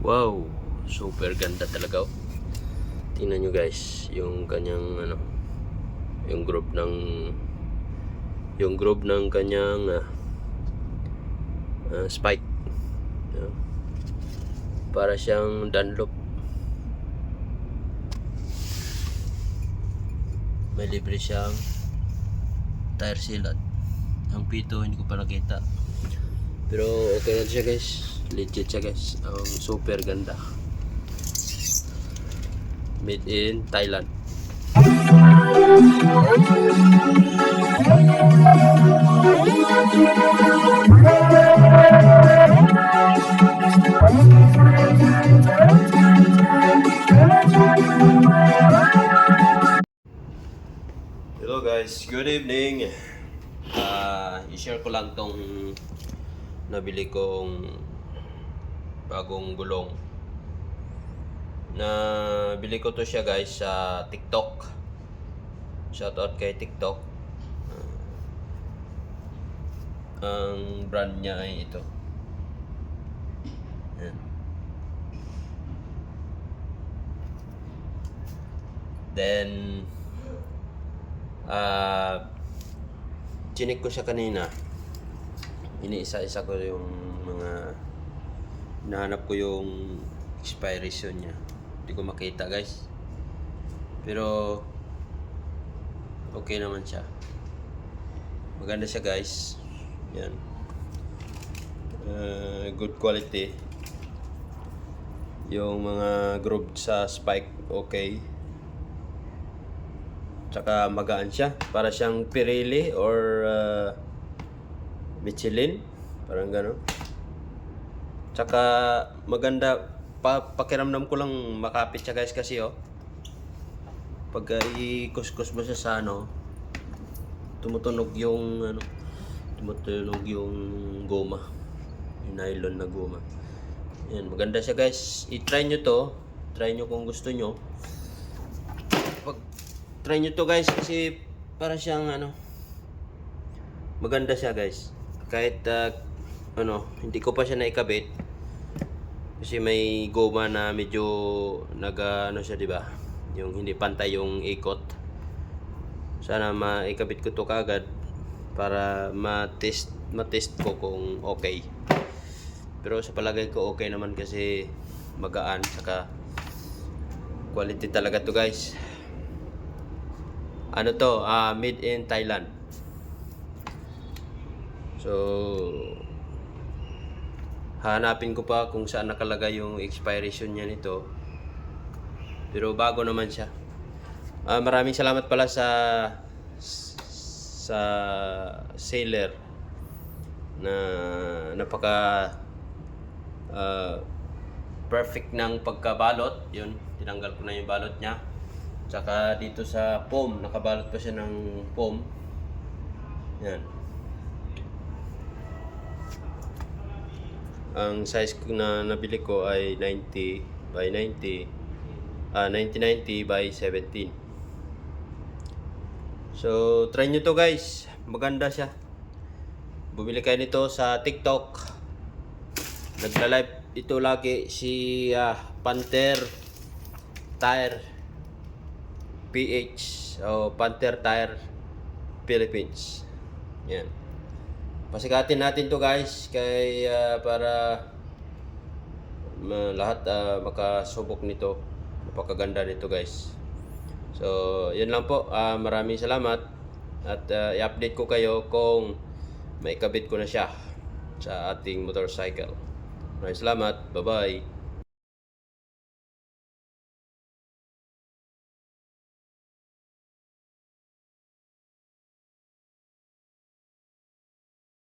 Wow, super ganda talaga. Tingnan nyo guys, yung kanyang yung groove ng kanyang spike. Para siyang Dunlop. May libre siyang tire sealant. Ang pito hindi ko pa nakita. Pero okay na siya guys. Legit siya guys. Ang super ganda. Made in Thailand. Hello guys, good evening. I-share ko lang tong nabili kong bagong gulong. Nabili ko to siya guys sa TikTok. Shoutout kay TikTok. Ang brand niya ay ito. Yan. Then chinik ko siya kanina. Iniisa-isa ko yung mga nahanap ko yung expiration niya. Hindi ko makita guys. Pero okay naman siya. Maganda siya guys. Yan. Good quality. Yung mga groove sa spike okay. Tsaka magaan siya. Para siyang Pirelli or Michelin. Parang gano'n. Tsaka maganda. Pakiramdam ko lang makapit siya guys kasi pag i-kuskus mo siya sa tumutunog yung goma. Yung nylon na goma. Yan, maganda siya guys. I-try nyo to. Try nyo kung gusto nyo. Try nyo to guys kasi para siyang maganda siya guys. Kahit hindi ko pa siya naikabit kasi may goma na medyo siya, di ba? Yung hindi pantay yung ikot. Sana maikabit ko to kagad para ma-test ko kung okay. Pero sa palagay ko okay naman kasi magaan saka quality talaga to guys. Made in Thailand. So hanapin ko pa kung saan nakalagay yung expiration niya nito. Pero bago naman siya. Maraming salamat pala sa seller na napaka perfect ng pagkabalot. Yun, tinanggal ko na yung balot niya. Tsaka dito sa foam, nakabalot pa siya ng foam. Yan. Ang size ko na nabili ko ay 90 by 90. 90 by 17. So, try nyo to guys. Maganda siya. Bumili kayo nito sa TikTok. Nagla-live ito lagi si Panther Tire PH o Panther Tire Philippines. Yan. Pasikatin natin to guys para lahat makasubok nito. Napakaganda nito guys. So, yun lang po. Maraming salamat at i-update ko kayo kung maikabit ko na siya sa ating motorcycle. Maraming salamat. Bye-bye.